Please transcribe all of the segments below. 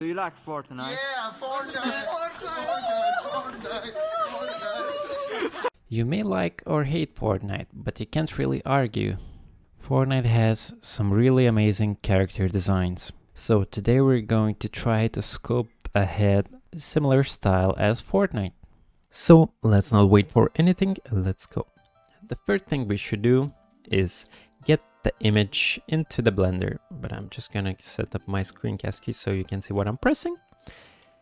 Do you like FORTNITE? Yeah, FORTNITE! FORTNITE! You may like or hate FORTNITE, but you can't really argue. FORTNITE has some really amazing character designs. So today we're going to try to sculpt a head similar style as FORTNITE. So let's not wait for anything, let's go. The first thing we should do is get the image into the Blender, but I'm just gonna set up my screencast key so you can see what I'm pressing.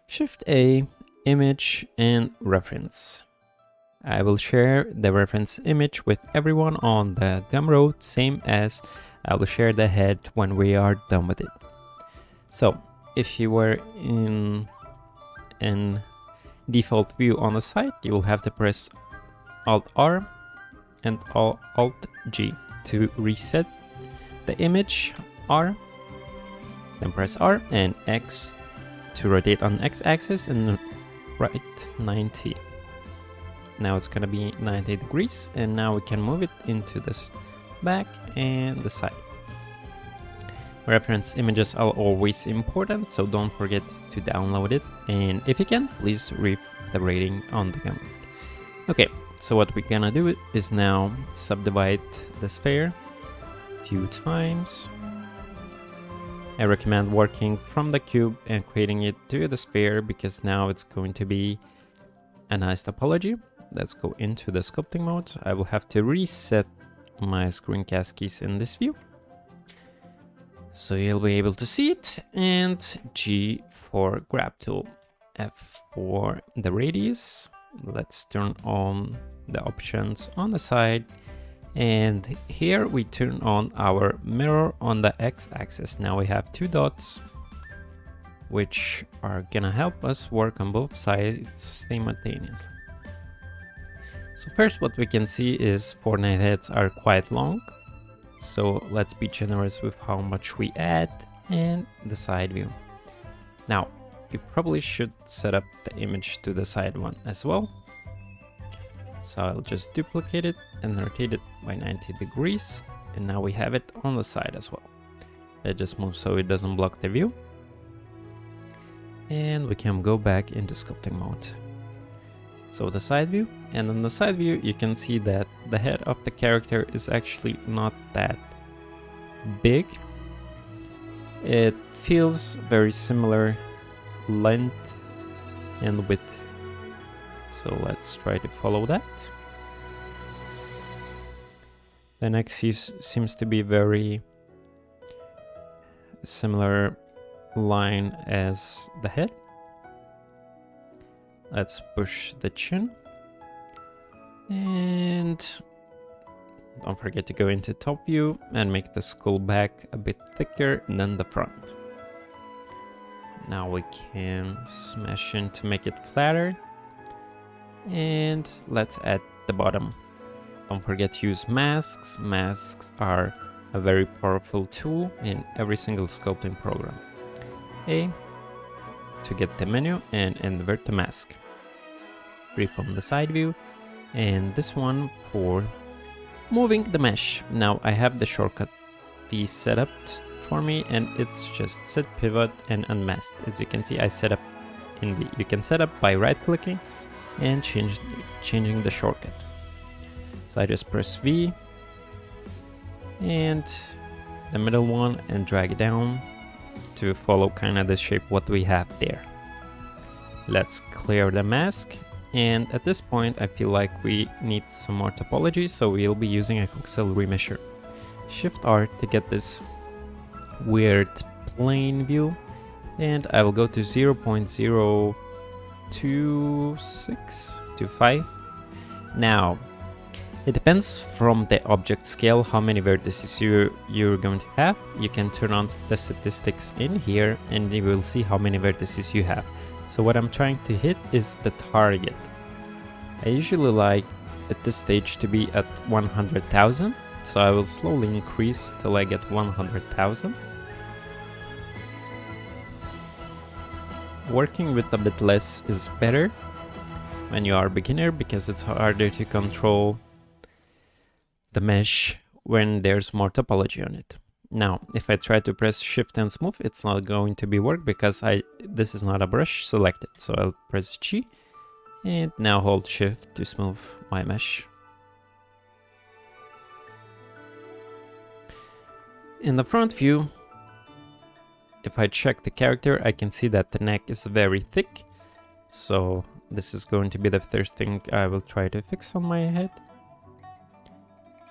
Shift A, image and reference. I will share the reference image with everyone on the Gumroad, same as I will share the head when we are done with it. So if you were in default view on the site, you will have to press Alt R and Alt G to reset the image, R, then press R and X to rotate on X axis and right 90. Now it's gonna be 90 degrees, and now we can move it into this back and the side. Reference images are always important, so don't forget to download it, and if you can, please read the rating on the Gumroad. Okay, so what we're gonna do is now subdivide the sphere a few times. I recommend working from the cube and creating it to the sphere because now it's going to be a nice topology. Let's go into the sculpting mode. I will have to reset my screencast keys in this view, so you'll be able to see it, and G for grab tool, F for the radius. Let's turn on the options on the side, and here we turn on our mirror on the x-axis. Now we have two dots which are gonna help us work on both sides simultaneously. So first what we can see is FORTNITE heads are quite long, so let's be generous with how much we add and the side view. Now you probably should set up the image to the side one as well. So I'll just duplicate it and rotate it by 90 degrees, and now we have it on the side as well. Let's just move so it doesn't block the view. And we can go back into sculpting mode. So the side view, and on the side view you can see that the head of the character is actually not that big. It feels very similar length and width. So let's try to follow that. The neck seems to be very similar line as the head. Let's push the chin, and don't forget to go into top view and make the skull back a bit thicker than the front. Now we can smash in to make it flatter, and let's add the bottom. Don't forget to use masks. Masks are a very powerful tool in every single sculpting program. A to get the menu and invert the mask. Free from the side view, and this one for moving the mesh. Now I have the shortcut V set up for me, and it's just set pivot and unmask. As you can see, I set up in V. You can set up by right clicking and changing the shortcut. So I just press V and the middle one and drag it down to follow kind of the shape what we have there. Let's clear the mask, and at this point I feel like we need some more topology, so we'll be using a voxel remesher. Shift R to get this weird plane view, and I will go to 0.02625. Now it depends from the object scale how many vertices you're going to have. You can turn on the statistics in here and you will see how many vertices you have. So what I'm trying to hit is the target. I usually like at this stage to be at 100,000, so I will slowly increase till I get 100,000. Working with a bit less is better when you are a beginner because it's harder to control the mesh when there's more topology on it. Now, if I try to press Shift and smooth, it's not going to be work because this is not a brush selected. So I'll press G and now hold Shift to smooth my mesh. In the front view, if I check the character, I can see that the neck is very thick. So this is going to be the first thing I will try to fix on my head.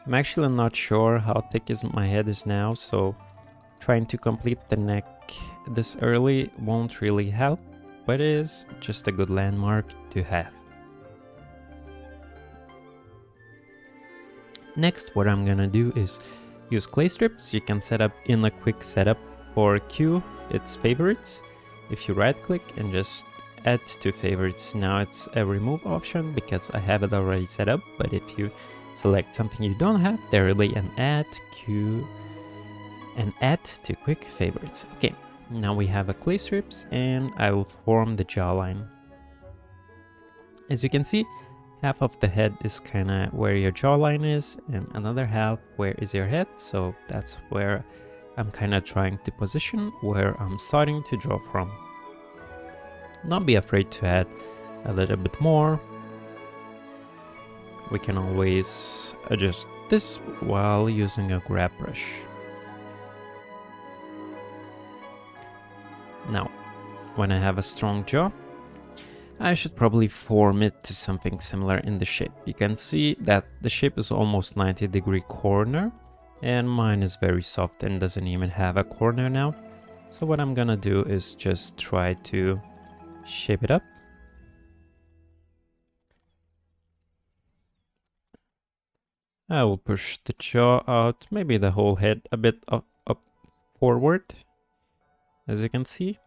I'm actually not sure how thick my head is now, so trying to complete the neck this early won't really help, but it is just a good landmark to have. Next, what I'm gonna do is use clay strips. You can set up in a quick setup for Q, its favorites. If you right click and just add to favorites, now it's a remove option because I have it already set up, but if you select something you don't have, there will be an add Q and add to quick favorites. Okay, now we have a clay strips and I will form the jawline. As you can see, half of the head is kind of where your jawline is and another half where is your head. So that's where I'm kind of trying to position where I'm starting to draw from. Don't be afraid to add a little bit more. We can always adjust this while using a grab brush. Now, when I have a strong jaw, I should probably form it to something similar in the shape. You can see that the shape is almost 90-degree corner, and mine is very soft and doesn't even have a corner now. So what I'm gonna do is just try to shape it up. I will push the jaw out, maybe the whole head a bit up forward, as you can see.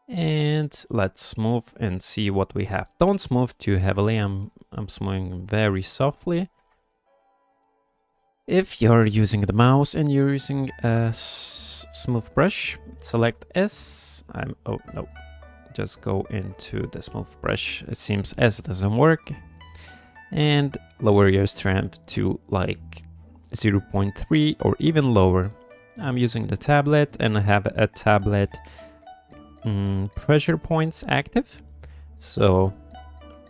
And let's smooth and see what we have. Don't smooth too heavily, I'm smoothing very softly. If you're using the mouse and you're using a smooth brush, select S. Oh no, just go into the smooth brush. It seems S doesn't work. And lower your strength to like 0.3 or even lower. I'm using the tablet and I have a tablet pressure points active, so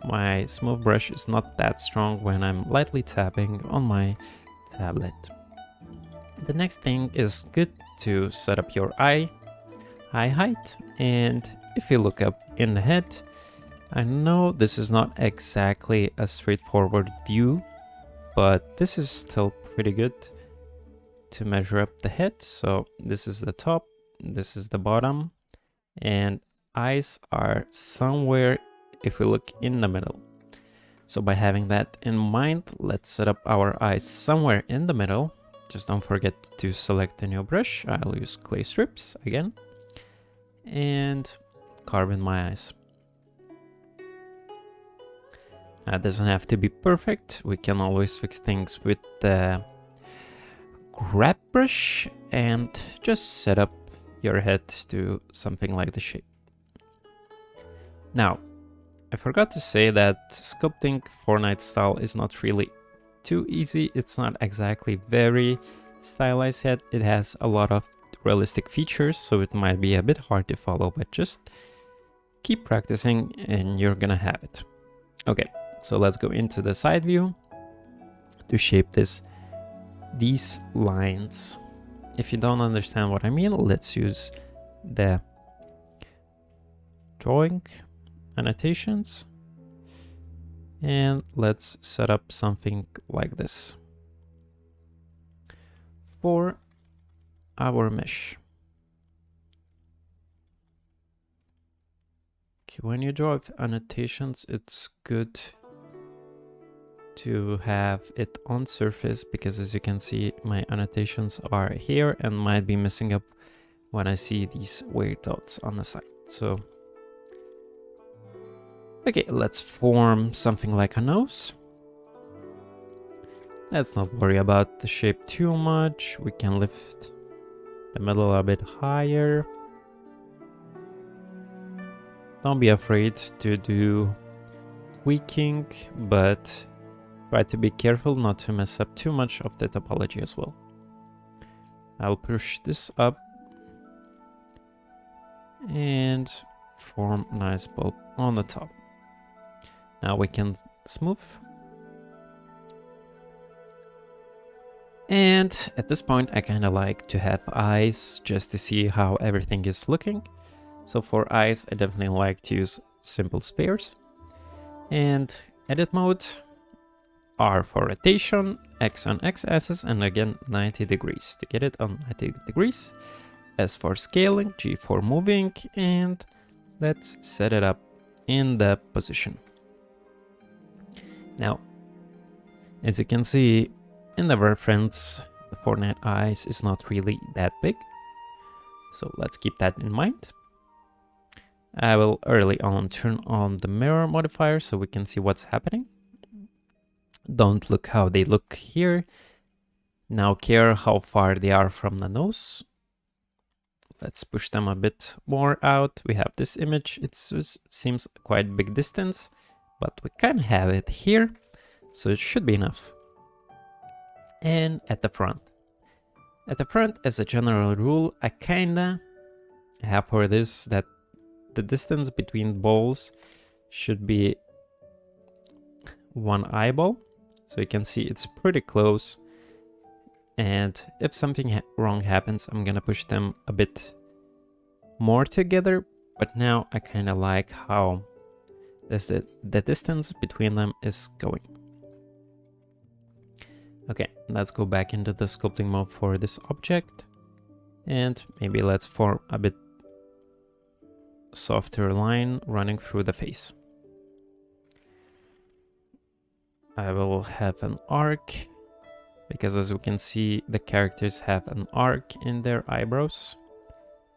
my smooth brush is not that strong when I'm lightly tapping on my tablet. The next thing is good to set up your eye height, and if you look up in the head, I know this is not exactly a straightforward view, but this is still pretty good to measure up the head. So this is the top, this is the bottom, and eyes are somewhere if we look in the middle. So by having that in mind, let's set up our eyes somewhere in the middle. Just don't forget to select a new brush. I'll use clay strips again and carve in my eyes. It doesn't have to be perfect. We can always fix things with the grab brush and just set up your head to something like the shape. Now, I forgot to say that sculpting FORTNITE style is not really too easy. It's not exactly very stylized head. It has a lot of realistic features, so it might be a bit hard to follow, but just keep practicing and you're gonna have it. Okay, so let's go into the side view to shape these lines. If you don't understand what I mean, let's use the drawing annotations and let's set up something like this for our mesh. Okay, when you draw annotations, it's good to have it on surface because, as you can see, my annotations are here and might be messing up when I see these weird dots on the side. So okay, let's form something like a nose. Let's not worry about the shape too much. We can lift the middle a bit higher. Don't be afraid to do tweaking, but try to be careful not to mess up too much of the topology as well. I'll push this up and form a nice bulb on the top. Now we can smooth. And at this point, I kind of like to have eyes just to see how everything is looking. So for eyes, I definitely like to use simple spheres. And edit mode, R for rotation, X on X-axis, and again 90 degrees to get it on 90 degrees. S for scaling, G for moving, and let's set it up in the position. Now, as you can see in the reference, the FORTNITE eyes is not really that big. So let's keep that in mind. I will early on turn on the mirror modifier so we can see what's happening. Don't look how they look here. Now care how far they are from the nose. Let's push them a bit more out. We have this image. It seems quite big distance, but we can have it here. So it should be enough. And at the front. At the front, as a general rule, I kinda have for this that the distance between balls should be one eyeball. So you can see it's pretty close. And if something wrong happens, I'm gonna push them a bit more together. But now I kind of like how the distance between them is going. Okay, let's go back into the sculpting mode for this object. And maybe let's form a bit softer line running through the face. I will have an arc, because as we can see, the characters have an arc in their eyebrows.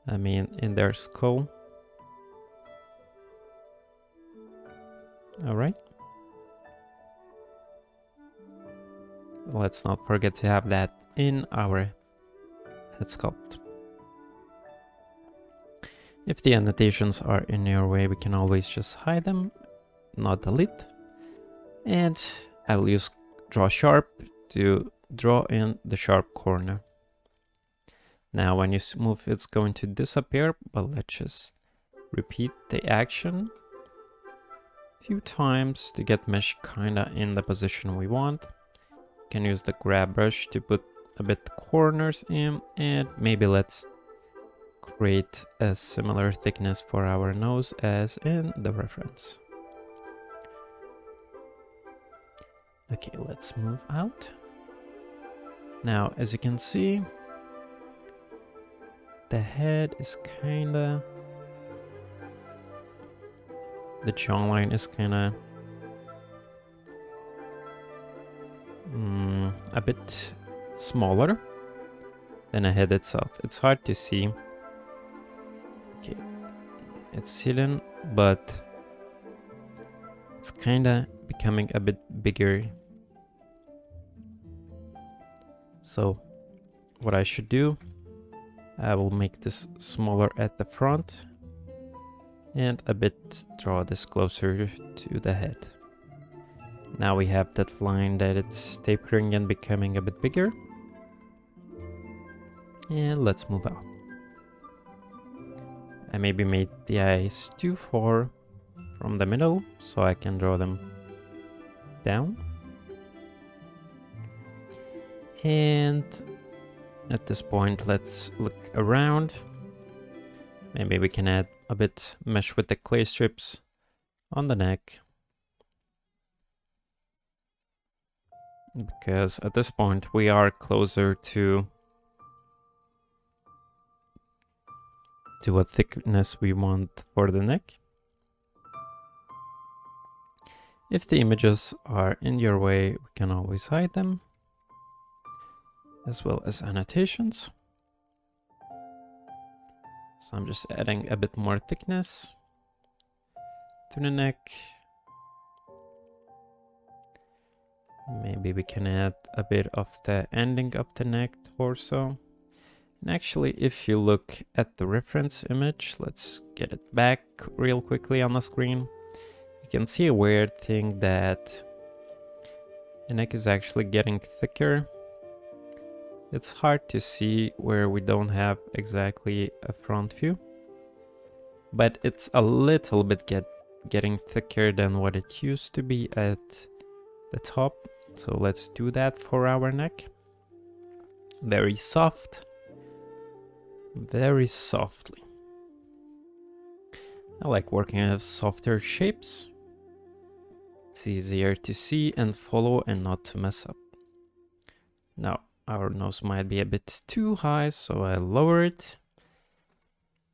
I mean, in their skull. All right. Let's not forget to have that in our head sculpt. If the annotations are in your way, we can always just hide them, not delete. And I will use draw sharp to draw in the sharp corner. Now when you smooth, it's going to disappear, but let's just repeat the action a few times to get mesh kinda in the position we want. You can use the grab brush to put a bit corners in, and maybe let's create a similar thickness for our nose as in the reference. Okay, let's move out. Now, as you can see, the head is kinda... the jawline is kinda... a bit smaller than the head itself. It's hard to see. Okay, it's hidden, but it's kinda becoming a bit bigger. So what I should do, I will make this smaller at the front and a bit draw this closer to the head. Now we have that line that it's tapering and becoming a bit bigger. And let's move out. I maybe made the eyes too far from the middle, so I can draw them down. And at this point, let's look around. Maybe we can add a bit mesh with the clay strips on the neck. Because at this point, we are closer to what thickness we want for the neck. If the images are in your way, we can always hide them, as well as annotations. So I'm just adding a bit more thickness to the neck. Maybe we can add a bit of the ending of the neck torso. And actually, if you look at the reference image, let's get it back real quickly on the screen. You can see a weird thing that the neck is actually getting thicker It's hard to see where we don't have exactly a front view, but it's a little bit getting thicker than what it used to be at the top. So let's do that for our neck. Very soft, very softly. I like working with softer shapes. It's easier to see and follow and not to mess up. Now, our nose might be a bit too high, so I lower it.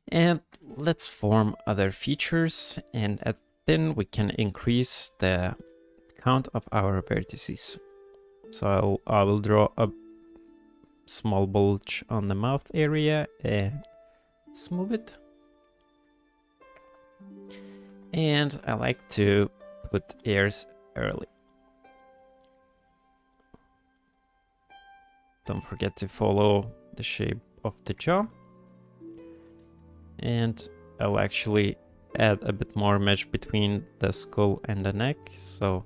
And let's form other features, and then we can increase the count of our vertices. So I will draw a small bulge on the mouth area and smooth it. And I like to put ears early. Don't forget to follow the shape of the jaw. And I'll actually add a bit more mesh between the skull and the neck, so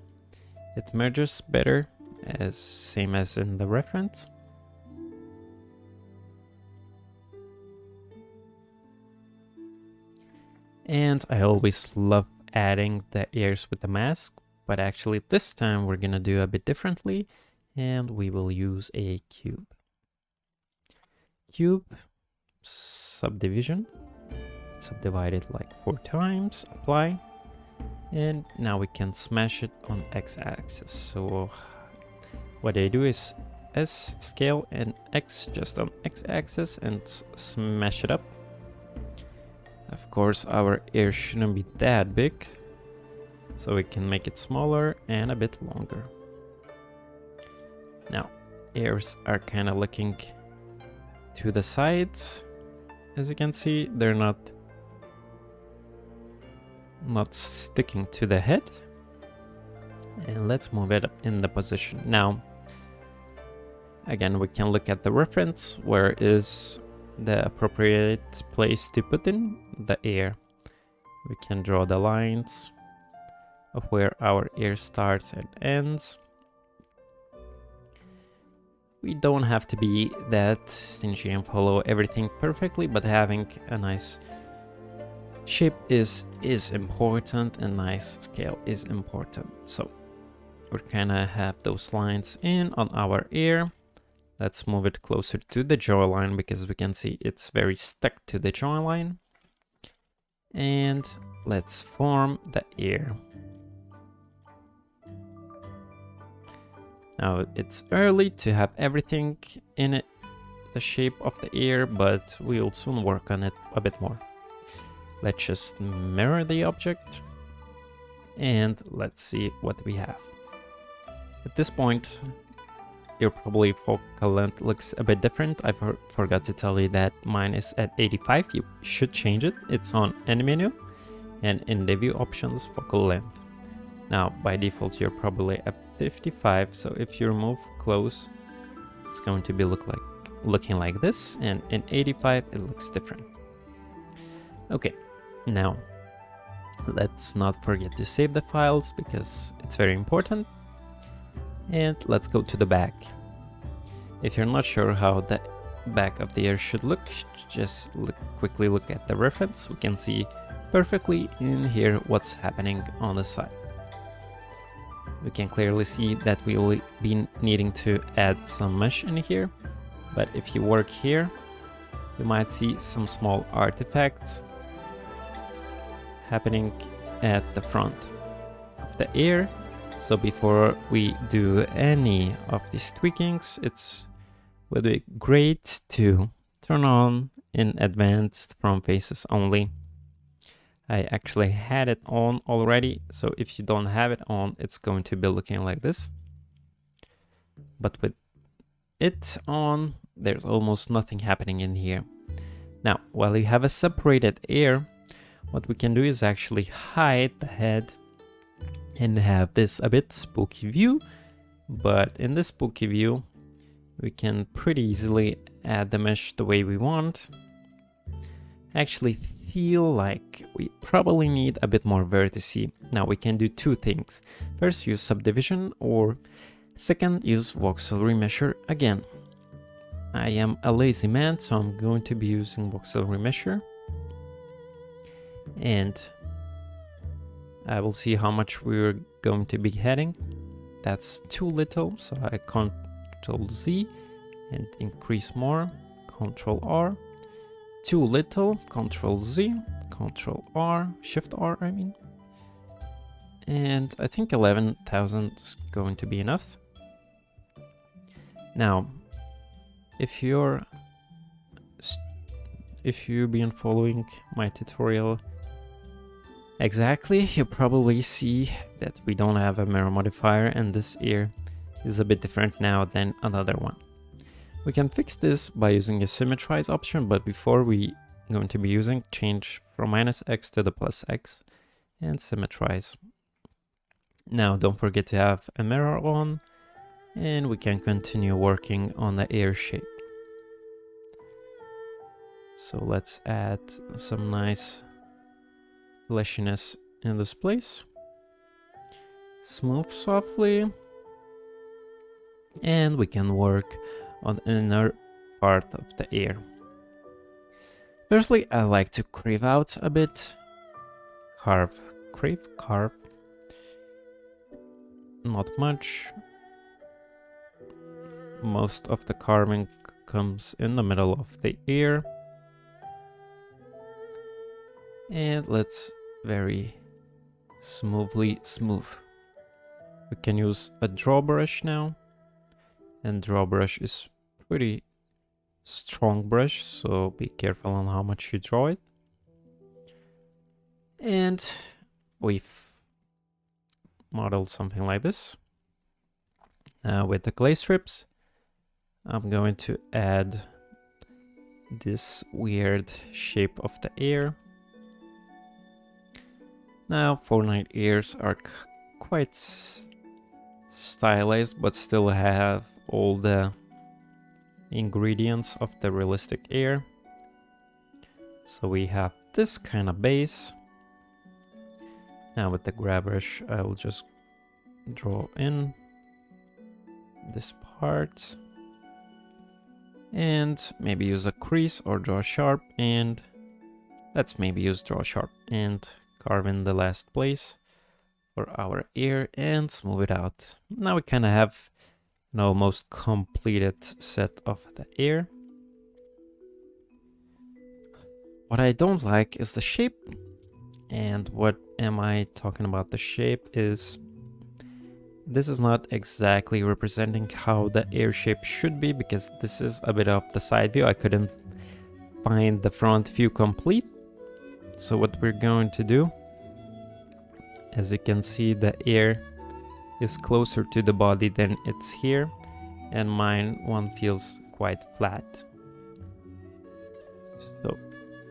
it merges better, as same as in the reference. And I always love adding the ears with the mask, but actually this time we're gonna do a bit differently, and we will use a cube. Cube, subdivision, subdivide it like 4 times, apply, and now we can smash it on x-axis. So what I do is S scale and X just on x-axis and smash it up. Of course, our ear shouldn't be that big, so we can make it smaller and a bit longer. Now, ears are kind of looking to the sides. As you can see, they're not sticking to the head. And let's move it in the position. Now, again, we can look at the reference. Where is the appropriate place to put in the ear? We can draw the lines of where our ear starts and ends. We don't have to be that stingy and follow everything perfectly, but having a nice shape is important, and nice scale is important. So we're gonna have those lines in on our ear. Let's move it closer to the jawline because we can see it's very stuck to the jawline. And let's form the ear. Now it's early to have everything in it, the shape of the ear, but we'll soon work on it a bit more. Let's just mirror the object and let's see what we have. At this point, your probably focal length looks a bit different. I forgot to tell you that mine is at 85. You should change it. It's on End menu and in the view options, focal length. Now, by default, you're probably at 55. So if you remove close, it's going to be looking like this. And in 85, it looks different. Okay, now let's not forget to save the files because it's very important. And let's go to the back. If you're not sure how the back of the ear should look, just quickly look at the reference. We can see perfectly in here what's happening on the side. We can clearly see that we will be needing to add some mesh in here, but if you work here, you might see some small artifacts happening at the front of the ear. So before we do any of these tweakings, it would be great to turn on in advanced from faces only. I actually had it on already, so if you don't have it on, it's going to be looking like this. But with it on, there's almost nothing happening in here. Now, while you have a separated ear, what we can do is actually hide the head and have this a bit spooky view. But in this spooky view, we can pretty easily add the mesh the way we want. I actually feel like we probably need a bit more vertice. Now we can do two things. First, use subdivision, or second, use voxel remesher again. I am a lazy man, so I'm going to be using voxel remesher. And I will see how much we're going to be heading. That's too little, so I Ctrl Z and increase more, Ctrl R. Too little, Ctrl Z, Ctrl R, Shift R, I mean. And I think 11,000 is going to be enough. Now, if you've been following my tutorial exactly, you probably see that we don't have a mirror modifier, and this ear is a bit different now than another one. We can fix this by using a symmetrize option, but before we going to be using change from -x to the +x and symmetrize. Now don't forget to have a mirror on, and we can continue working on the ear shape. So let's add some nice fleshiness in this place. Smooth softly, and we can work on the inner part of the ear. Firstly, I like to carve out a bit. Carve. Not much. Most of the carving comes in the middle of the ear. And let's very smoothly smooth. We can use a draw brush now. And draw brush is pretty strong brush, so be careful on how much you draw it. And we've modeled something like this. Now with the clay strips, I'm going to add this weird shape of the ear. Now FORTNITE ears are quite stylized, but still have all the ingredients of the realistic ear. So we have this kind of base. Now with the grab brush, I will just draw in this part and maybe use a crease or draw sharp, and let's maybe use draw sharp and carve in the last place for our ear and smooth it out. Now we kind of have an almost completed set of the ear. What I don't like is the shape. And what am I talking about? The shape is, this is not exactly representing how the ear shape should be, because this is a bit of the side view. I couldn't find the front view complete. So what we're going to do, as you can see, the ear is closer to the body than it's here, and mine one feels quite flat. So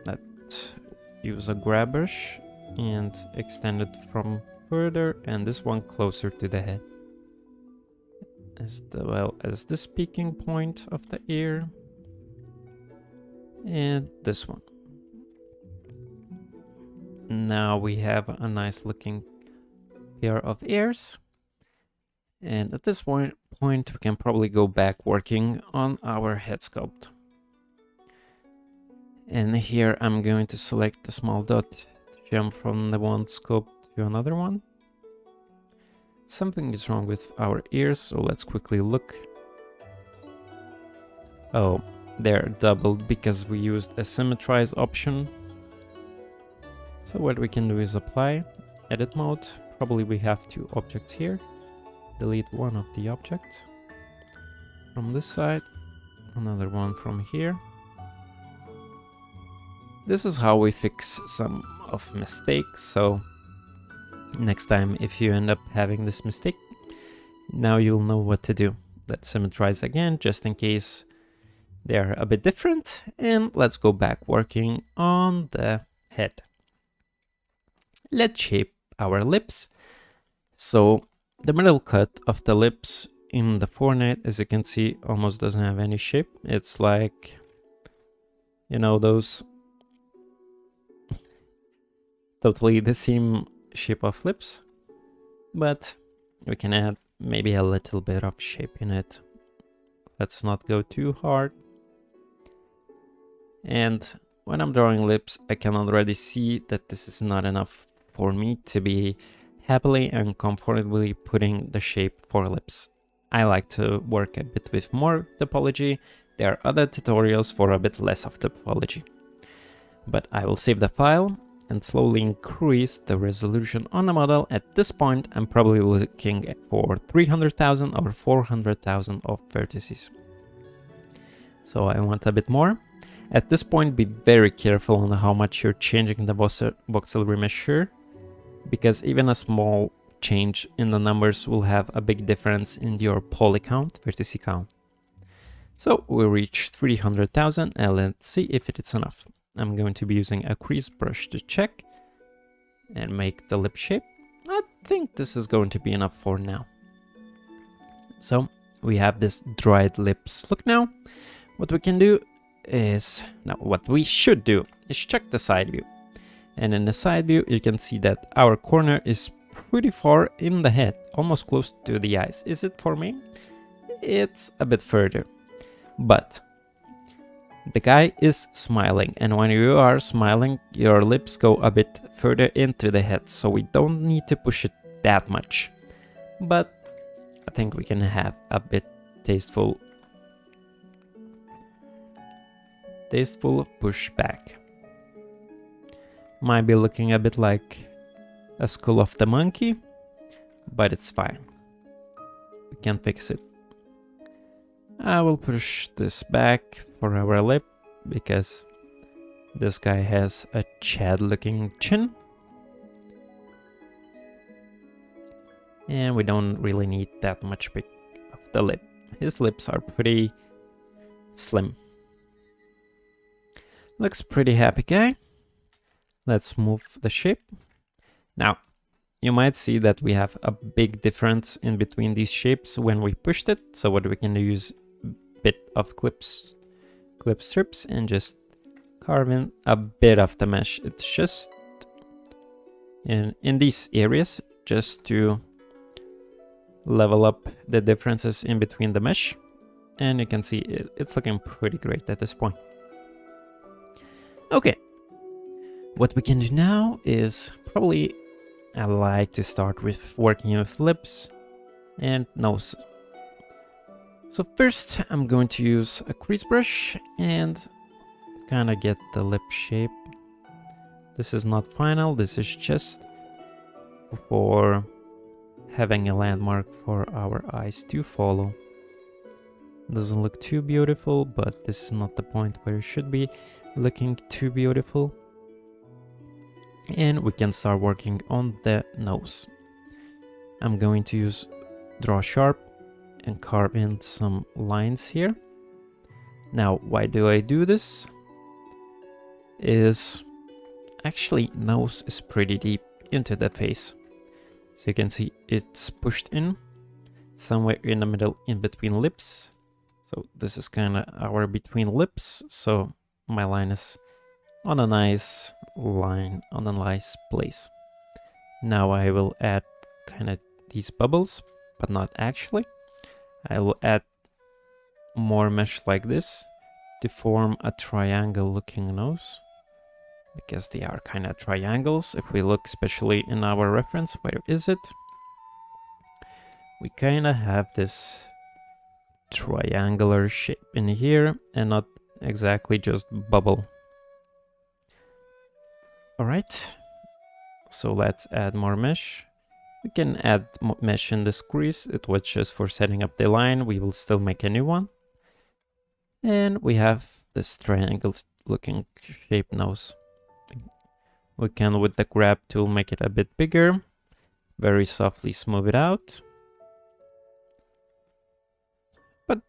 let's use a grab brush and extend it from further, and this one closer to the head, as well as this peaking point of the ear, and this one. Now we have a nice looking pair of ears, and at this point we can probably go back working on our head sculpt. And here I'm going to select the small dot to jump from the one sculpt to another one. Something is wrong with our ears, so let's quickly look. Oh, they're doubled because we used a symmetrize option. So what we can do is apply, edit mode. Probably we have two objects here. Delete one of the objects from this side, another one from here. This is how we fix some of mistakes. So next time if you end up having this mistake, now you'll know what to do. Let's symmetrize again, just in case they're a bit different. And let's go back working on the head. Let's shape our lips. So the middle cut of the lips in the FORTNITE, as you can see, almost doesn't have any shape. It's like, you know, those totally the same shape of lips, but we can add maybe a little bit of shape in it. Let's not go too hard. And when I'm drawing lips, I can already see that this is not enough for me to be happily and comfortably putting the shape for lips. I like to work a bit with more topology. There are other tutorials for a bit less of topology. But I will save the file and slowly increase the resolution on the model. At this point, I'm probably looking for 300,000 or 400,000 of vertices. So I want a bit more. At this point, be very careful on how much you're changing the voxel remesher, because even a small change in the numbers will have a big difference in your poly count, vertice count. So we reached 300,000 and let's see if it's enough. I'm going to be using a crease brush to check and make the lip shape. I think this is going to be enough for now. So we have this dried lips look now. What we can do is, now what we should do is check the side view. And in the side view, you can see that our corner is pretty far in the head, almost close to the eyes. Is it for me? It's a bit further, but the guy is smiling, and when you are smiling, your lips go a bit further into the head, so we don't need to push it that much. But I think we can have a bit tasteful pushback. Might be looking a bit like a skull of the monkey, but it's fine. We can fix it. I will push this back for our lip because this guy has a Chad looking chin. And we don't really need that much big of the lip. His lips are pretty slim. Looks pretty happy guy. Let's move the shape. Now, you might see that we have a big difference in between these shapes when we pushed it. So what we can do is bit of clip strips and just carve in a bit of the mesh. It's just in these areas, just to level up the differences in between the mesh. And you can see it's looking pretty great at this point. Okay, what we can do now is probably, I like to start with working with lips and nose. So first I'm going to use a crease brush and kind of get the lip shape. This is not final, this is just for having a landmark for our eyes to follow. Doesn't look too beautiful, but this is not the point where it should be looking too beautiful. And we can start working on the nose. I'm going to use draw sharp and carve in some lines here. Now, why do I do this? Is actually nose is pretty deep into the face. So you can see it's pushed in somewhere in the middle in between lips. So this is kind of our between lips. So my line is on a nice line, on a nice place. Now I will add kind of these bubbles, but not actually. I will add more mesh like this to form a triangle looking nose, because they are kind of triangles. If we look especially in our reference, where is it? We kind of have this triangular shape in here and not exactly just bubble. All right, so let's add more mesh. We can add mesh in this crease. It was just for setting up the line. We will still make a new one. And we have this triangle looking shape nose. We can, with the grab tool, make it a bit bigger. Very softly smooth it out. But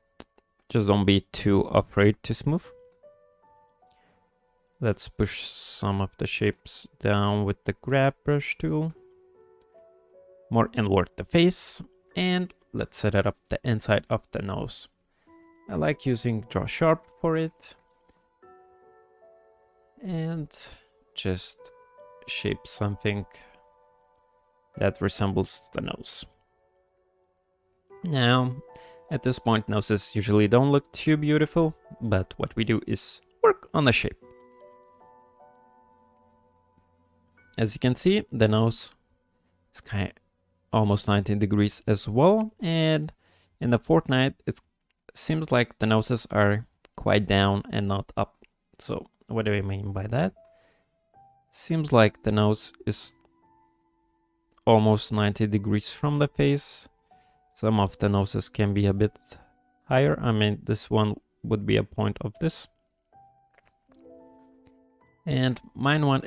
just don't be too afraid to smooth. Let's push some of the shapes down with the grab brush tool. More inward the face, and let's set it up the inside of the nose. I like using draw sharp for it, and just shape something that resembles the nose. Now, at this point, noses usually don't look too beautiful, but what we do is work on the shape. As you can see, the nose is kind of almost 90 degrees as well, and in the FORTNITE it seems like the noses are quite down and not up. So what do I mean by that? Seems like the nose is almost 90 degrees from the face. Some of the noses can be a bit higher. I mean, this one would be a point of this. And mine one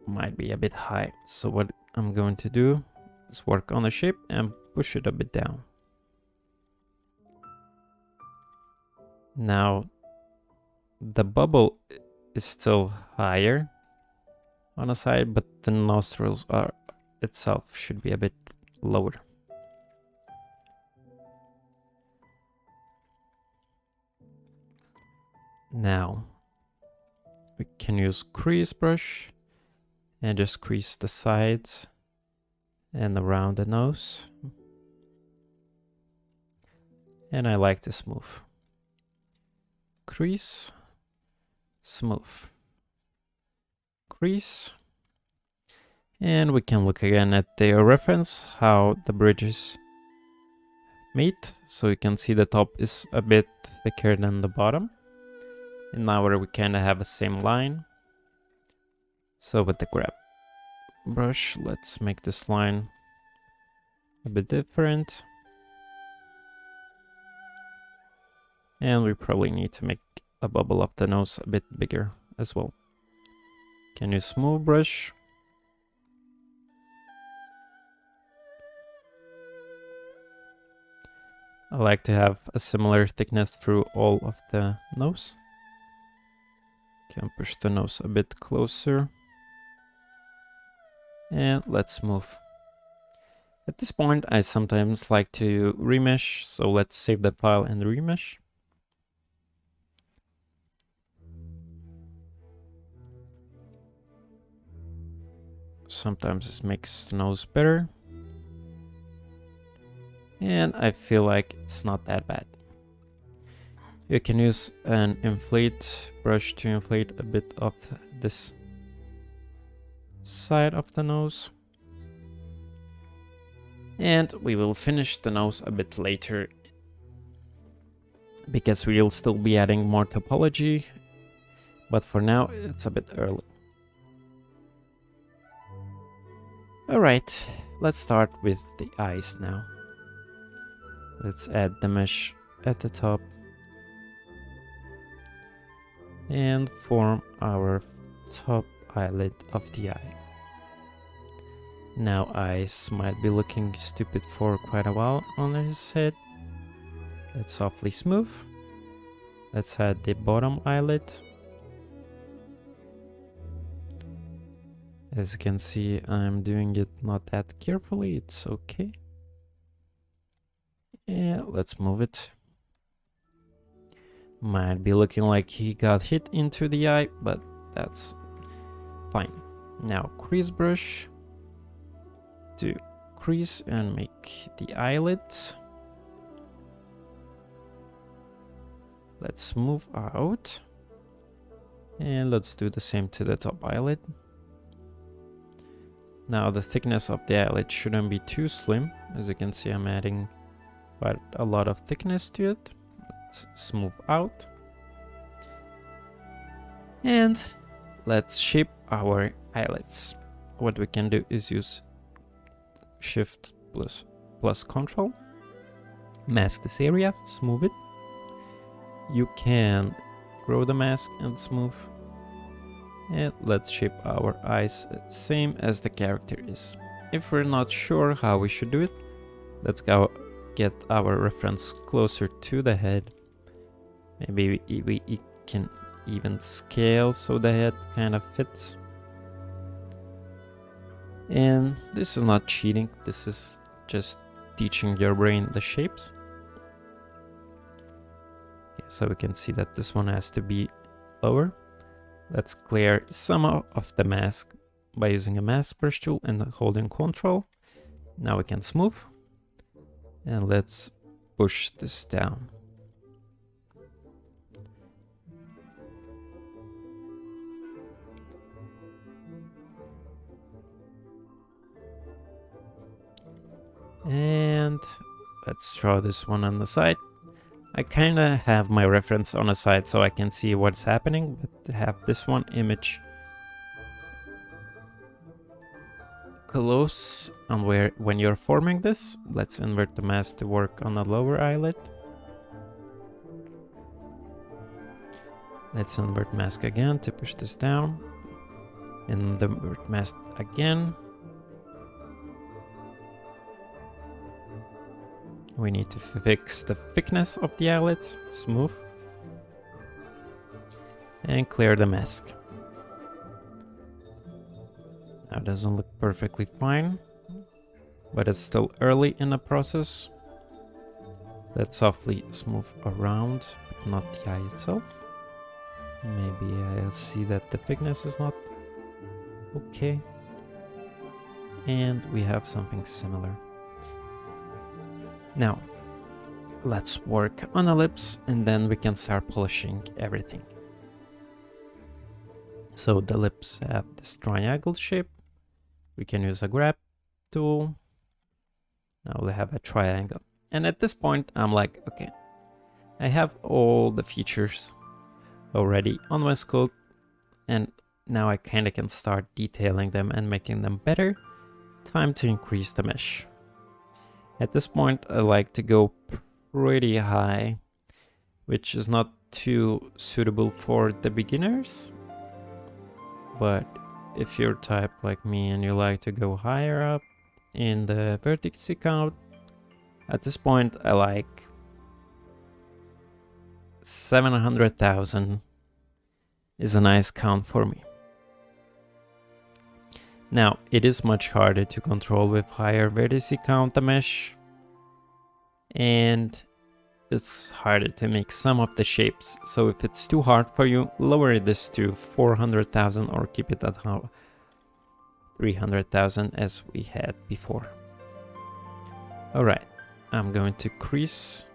might be a bit high. So what I'm going to do is work on the shape and push it a bit down. Now, the bubble is still higher on the side, but the nostrils are itself should be a bit lower. Now we can use Crease Brush and just crease the sides and around the nose. And I like to smooth. Crease, smooth. Crease. And we can look again at the reference, how the bridges meet. So you can see the top is a bit thicker than the bottom. And now we kind of have the same line. So with the grab brush, let's make this line a bit different. And we probably need to make a bubble of the nose a bit bigger as well. Can you smooth brush? I like to have a similar thickness through all of the nose. Can push the nose a bit closer. And let's move. At this point, I sometimes like to remesh, so let's save the file and remesh. Sometimes this makes the nose better. And I feel like it's not that bad. You can use an inflate brush to inflate a bit of this side of the nose. And we will finish the nose a bit later, because we'll still be adding more topology, but for now it's a bit early. Alright, let's start with the eyes now. Let's add the mesh at the top and form our top eyelid of the eye. Now eyes might be looking stupid for quite a while on his head. Let's softly smooth. Let's add the bottom eyelid. As you can see, I'm doing it not that carefully, it's okay. Yeah, let's move it. Might be looking like he got hit into the eye, but that's fine. Now crease brush to crease and make the eyelids. Let's smooth out. And let's do the same to the top eyelid. Now the thickness of the eyelid shouldn't be too slim. As you can see, I'm adding quite a lot of thickness to it. Let's smooth out. And let's shape our eyelids. What we can do is use Shift plus Control. Mask this area, smooth it. You can grow the mask and smooth. And let's shape our eyes same as the character is. If we're not sure how we should do it, let's go get our reference closer to the head. Maybe we can even scale so the head kind of fits. And this is not cheating, this is just teaching your brain the shapes. Okay, so we can see that this one has to be lower. Let's clear some of the mask by using a mask brush tool and holding Control. Now we can smooth. And let's push this down. And let's draw this one on the side. I kind of have my reference on the side so I can see what's happening, but to have this one image close on where when you're forming this, let's invert the mask to work on the lower eyelid. Let's invert mask again to push this down. Invert mask again. We need to fix the thickness of the eyelids, smooth, and clear the mask. Now it doesn't look perfectly fine, but it's still early in the process. Let's softly smooth around, but not the eye itself. Maybe I'll see that the thickness is not okay. And we have something similar. Now, let's work on the lips and then we can start polishing everything. So the lips have this triangle shape. We can use a grab tool. Now they have a triangle. And at this point, I'm like, okay, I have all the features already on my sculpt. And now I kind of can start detailing them and making them better. Time to increase the mesh. At this point, I like to go pretty high, which is not too suitable for the beginners. But if you're type like me and you like to go higher up in the vertex count, at this point I like 700,000 is a nice count for me. Now, it is much harder to control with higher vertex count the mesh, and it's harder to make some of the shapes. So if it's too hard for you, lower this to 400,000 or keep it at 300,000 as we had before. Alright, I'm going to crease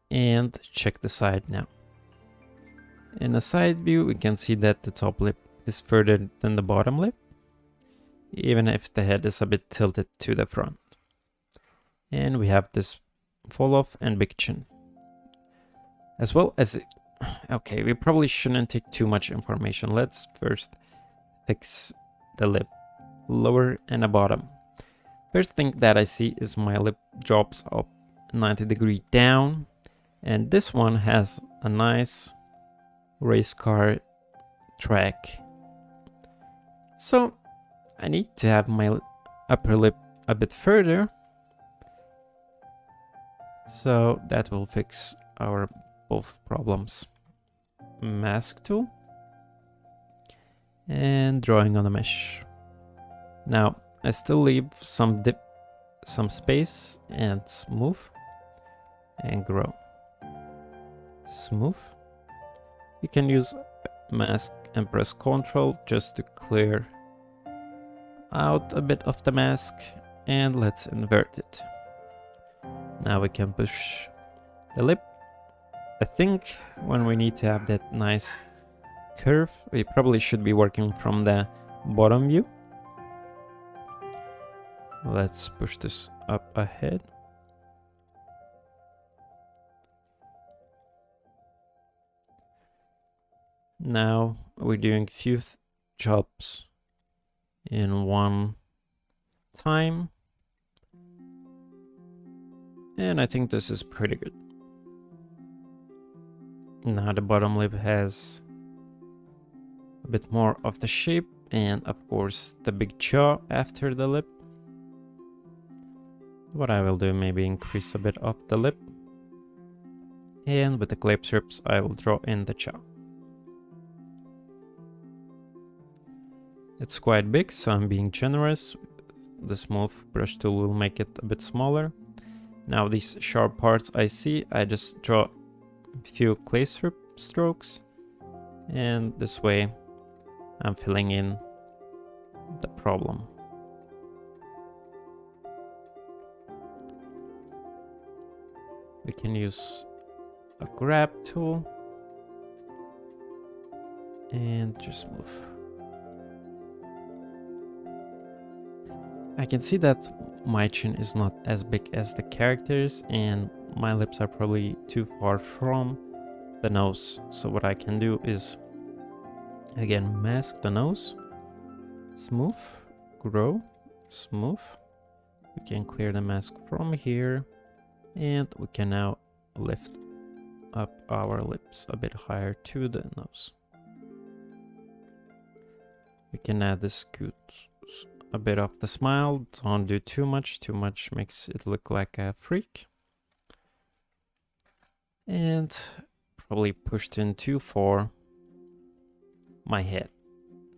and check the side now. In the side view, we can see that the top lip is further than the bottom lip, even if the head is a bit tilted to the front. And we have this fall off and big chin. As well as, okay, we probably shouldn't take too much information. Let's first fix the lip, lower and the bottom. First thing that I see is my lip drops up 90 degrees down, and this one has a nice race car track. So I need to have my upper lip a bit further. So that will fix our both problems. Mask tool and drawing on the mesh. Now I still leave some space and smooth and grow. Smooth. You can use mask and press Ctrl just to clear out a bit of the mask, and let's invert it. Now we can push the lip. I think when we need to have that nice curve, we probably should be working from the bottom view. Let's push this up ahead. Now we're doing few jobs in one time. And I think this is pretty good. Now the bottom lip has a bit more of the shape and of course the big jaw after the lip. What I will do, maybe increase a bit of the lip. And with the clay strips I will draw in the jaw. It's quite big, so I'm being generous. The smooth brush tool will make it a bit smaller. Now these sharp parts I see, I just draw a few clay strip strokes, and this way I'm filling in the problem. We can use a grab tool and just move. I can see that my chin is not as big as the characters, and my lips are probably too far from the nose. So what I can do is, again, mask the nose, smooth, grow, smooth. We can clear the mask from here, and we can now lift up our lips a bit higher to the nose. We can add the scoot a bit of the smile. Don't do too much. Too much makes it look like a freak. And probably pushed in too far my head.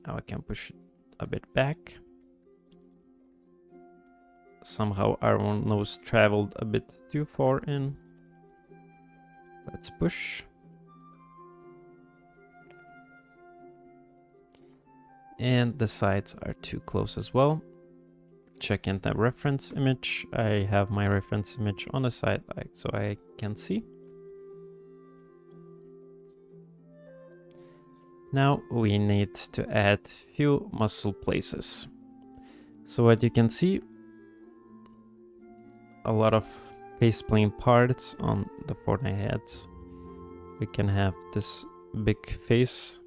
Now I can push it a bit back. Somehow our nose traveled a bit too far in. Let's push. And the sides are too close as well. Check in the reference image. I have my reference image on the side so I can see. Now we need to add few muscle places. So what you can see, a lot of faceplane parts on the FORTNITE heads. We can have this big face,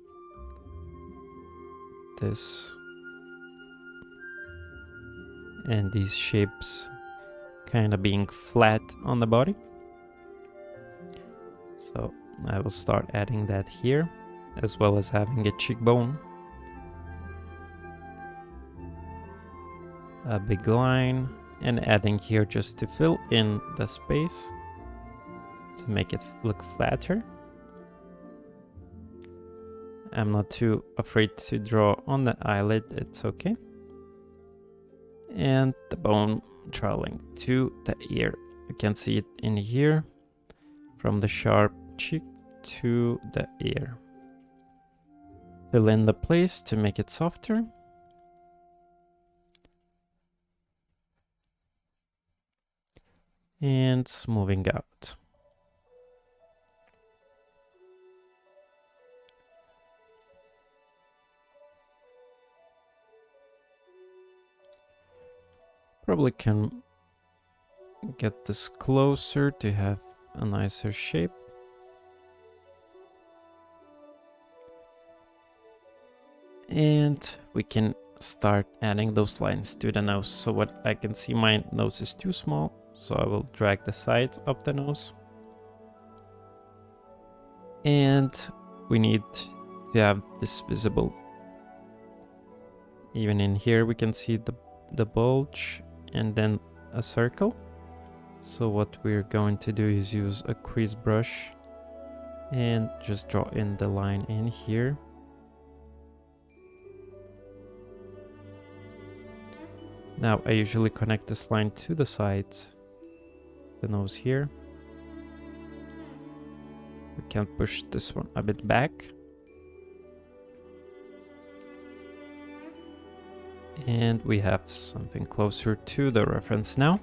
this, and these shapes kind of being flat on the body. So I will start adding that here, as well as having a cheekbone, a big line, and adding here just to fill in the space to make it look flatter. I'm not too afraid to draw on the eyelid, it's okay. And the bone traveling to the ear. You can see it in here, from the sharp cheek to the ear. Fill in the place to make it softer. And smoothing out. Probably can get this closer to have a nicer shape. And we can start adding those lines to the nose. So what I can see, my nose is too small, so I will drag the sides up the nose. And we need to have this visible. Even in here we can see the bulge and then a circle. So what we're going to do is use a crease brush and just draw in the line in here. Now I usually connect this line to the sides, the nose here. We can push this one a bit back. And we have something closer to the reference now.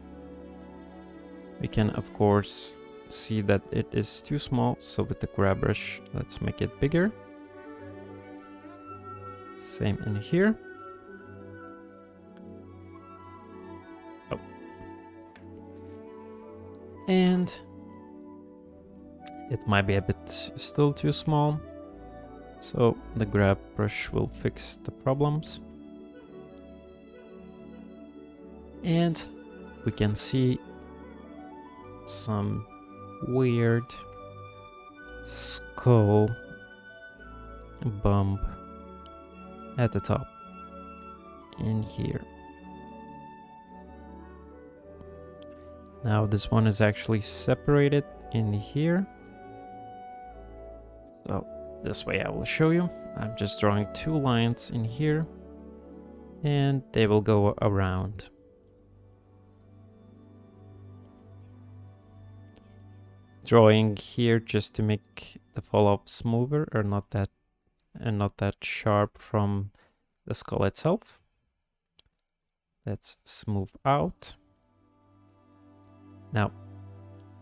We can of course see that it is too small, so with the grab brush, let's make it bigger. Same in here. Oh. And it might be a bit still too small, so the grab brush will fix the problems. And we can see some weird skull bump at the top in here. Now this one is actually separated in here. So this way I will show you. I'm just drawing two lines in here and they will go around. Drawing here just to make the follow-up smoother or not that sharp from the skull itself. Let's smooth out. Now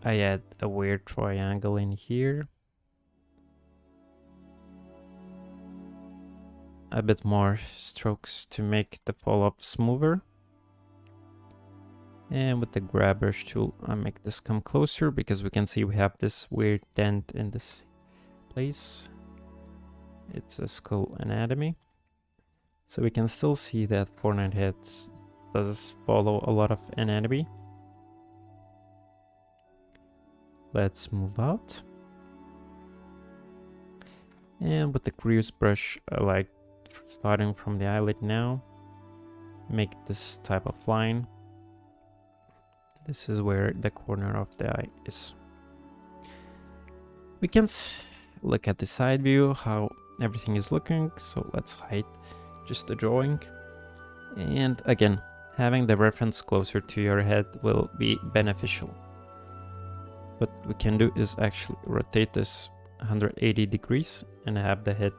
I add a weird triangle in here. A bit more strokes to make the follow-up smoother. And with the grab brush tool, I make this come closer because we can see we have this weird dent in this place. It's a skull anatomy. So we can still see that FORTNITE head does follow a lot of anatomy. Let's move out. And with the Crease Brush, I like starting from the eyelid now. Make this type of line. This is where the corner of the eye is. We can look at the side view, how everything is looking. So let's hide just the drawing. And again, having the reference closer to your head will be beneficial. What we can do is actually rotate this 180 degrees and have the head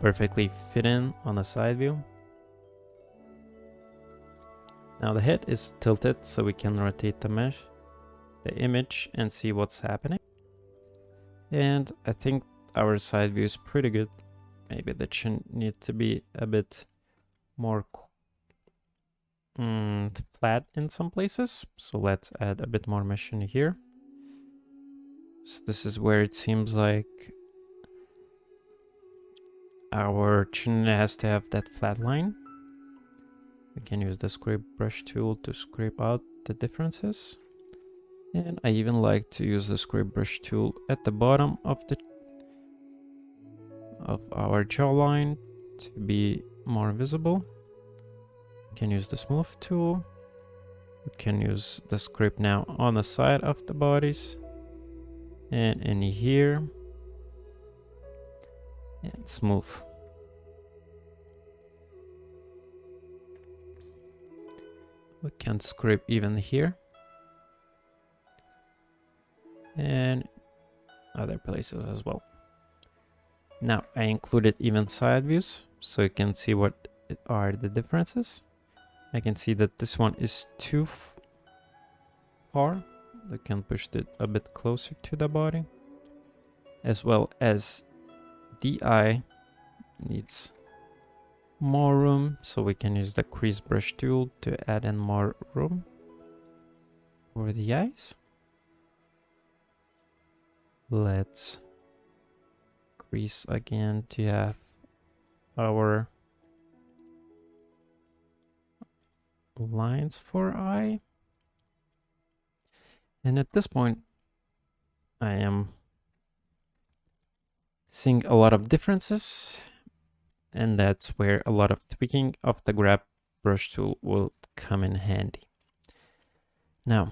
perfectly fit in on the side view. Now the head is tilted, so we can rotate the image and see what's happening. And I think our side view is pretty good. Maybe the chin needs to be a bit more flat in some places. So let's add a bit more mesh in here. So this is where it seems like our chin has to have that flat line. We can use the scrape brush tool to scrape out the differences. And I even like to use the scrape brush tool at the bottom of our jawline to be more visible. We can use the smooth tool. We can use the scrape now on the side of the bodies and in here, and smooth. We can scrape even here and other places as well. Now I included even side views so you can see what are the differences. I can see that this one is too far. I can push it a bit closer to the body, as well as the eye needs more room, so we can use the crease brush tool to add in more room for the eyes. Let's crease again to have our lines for eye. And at this point, I am seeing a lot of differences, and that's where a lot of tweaking of the grab brush tool will come in handy. Now,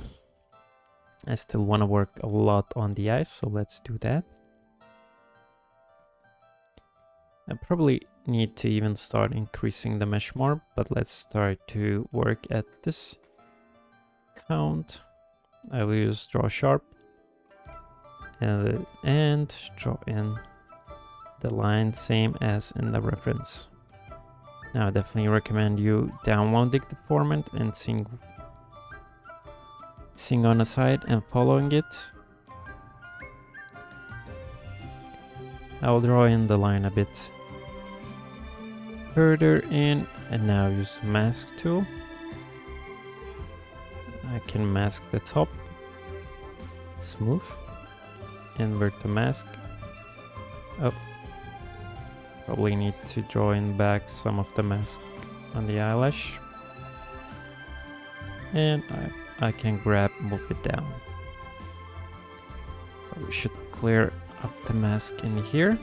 I still want to work a lot on the eyes, so let's do that. I probably need to even start increasing the mesh more, but let's start to work at this count. I will use draw sharp and draw in the line same as in the reference. Now I definitely recommend you downloading the format and seeing on the side and following it. I'll draw in the line a bit further in, and now use mask tool. I can mask the top, smooth, invert the mask. Oh, probably need to draw in back some of the mask on the eyelash. And I can move it down. We should clear up the mask in here.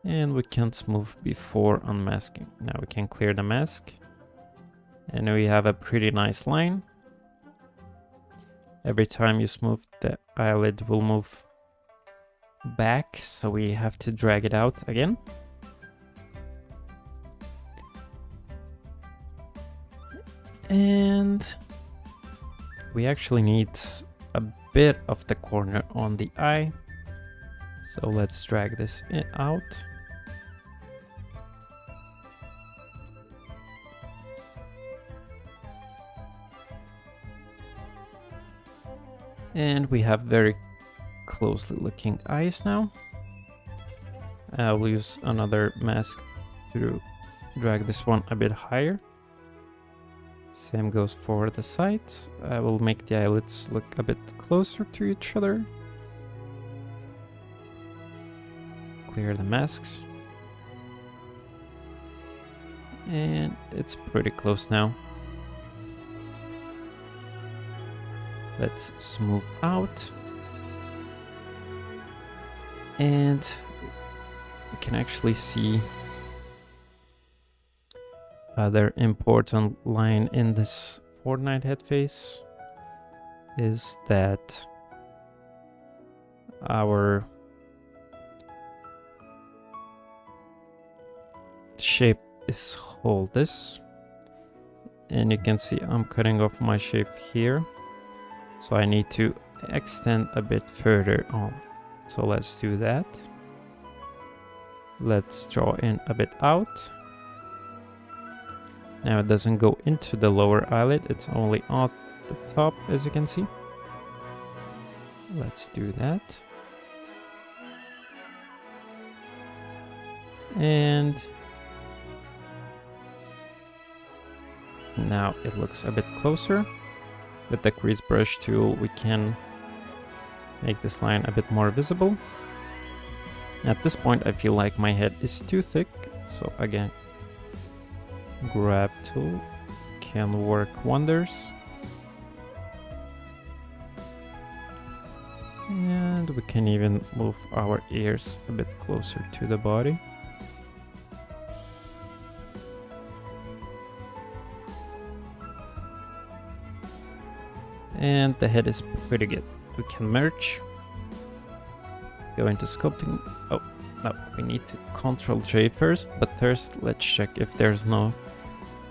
And we can smooth before unmasking. Now we can clear the mask. And we have a pretty nice line. Every time you smooth, the eyelid will move back, so we have to drag it out again. And we actually need a bit of the corner on the eye. So let's drag this out. And we have very closely looking eyes now. I'll use another mask to drag this one a bit higher. Same goes for the sides. I will make the eyelids look a bit closer to each other. Clear the masks. And it's pretty close now. Let's smooth out. And we can actually see other important line in this FORTNITE head face is that our shape is hold this, and you can see I'm cutting off my shape here, so I need to extend a bit further on. So let's do that. Let's draw in a bit out. Now it doesn't go into the lower eyelid, it's only on the top, as you can see. Let's do that. And now it looks a bit closer. With the Crease Brush tool, we can make this line a bit more visible. At this point, I feel like my head is too thick, so again, grab tool can work wonders. And we can even move our ears a bit closer to the body. And the head is pretty good. We can merge. Go into sculpting. Oh, no, we need to Ctrl J first, but first let's check if there's no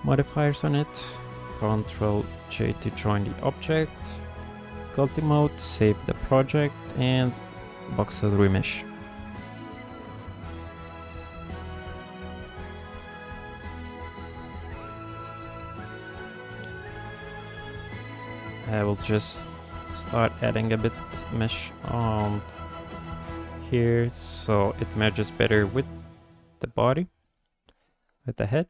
modifiers on it. Ctrl J to join the objects. Sculpting mode, save the project, and voxel remesh. I will just start adding a bit mesh on here so it merges better with the body, with the head.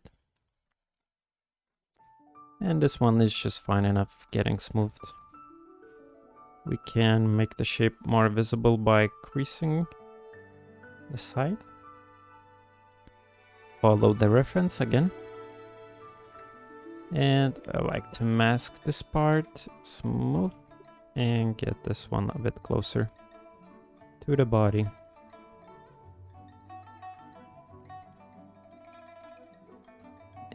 And this one is just fine enough getting smoothed. We can make the shape more visible by creasing the side. Follow the reference again. And I like to mask this part, smooth, and get this one a bit closer to the body.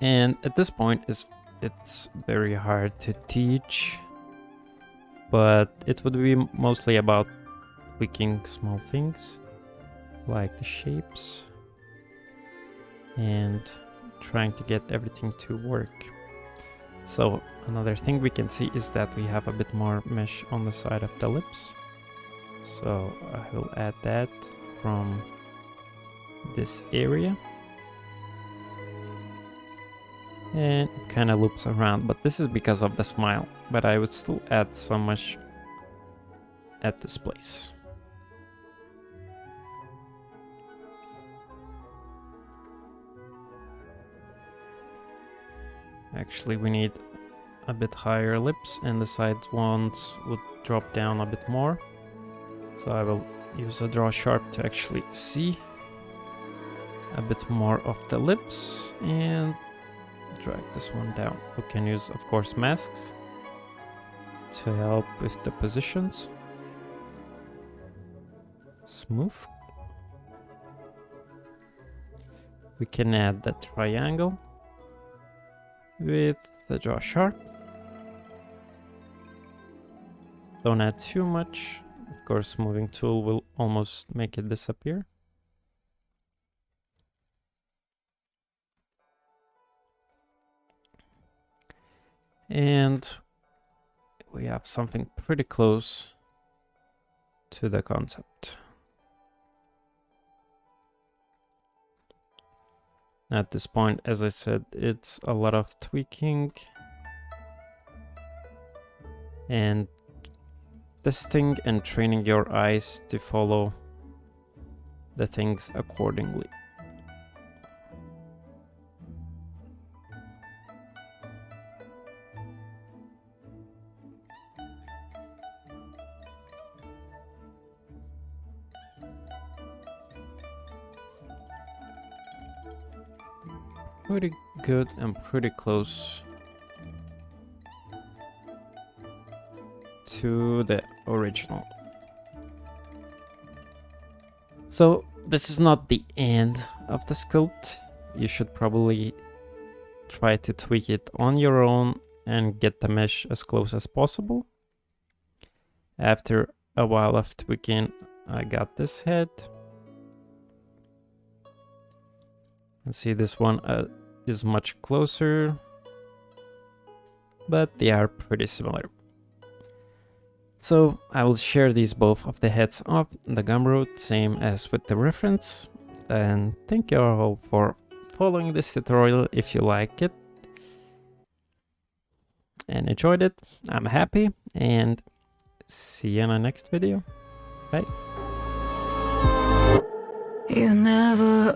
And at this point, it's very hard to teach, but it would be mostly about tweaking small things like the shapes and trying to get everything to work. So another thing we can see is that we have a bit more mesh on the side of the lips. So I will add that from this area. And it kind of loops around, but this is because of the smile. But I would still add some mesh at this place. Actually, we need a bit higher lips, and the side ones would drop down a bit more. So I will use a draw sharp to actually see a bit more of the lips and drag this one down. We can use, of course, masks to help with the positions. Smooth. We can add the triangle with the draw sharp. Don't add too much. Of course, moving tool will almost make it disappear. And we have something pretty close to the concept. At this point, as I said, it's a lot of tweaking and testing and training your eyes to follow the things accordingly. Pretty good and pretty close to the original. So this is not the end of the sculpt. You should probably try to tweak it on your own and get the mesh as close as possible. After a while of tweaking, I got this head. And see, this one is much closer, but they are pretty similar. So I will share these both of the heads of the Gumroad, same as with the reference. And thank you all for following this tutorial. If you like it and enjoyed it, I'm happy, and see you in the next video. Bye. You never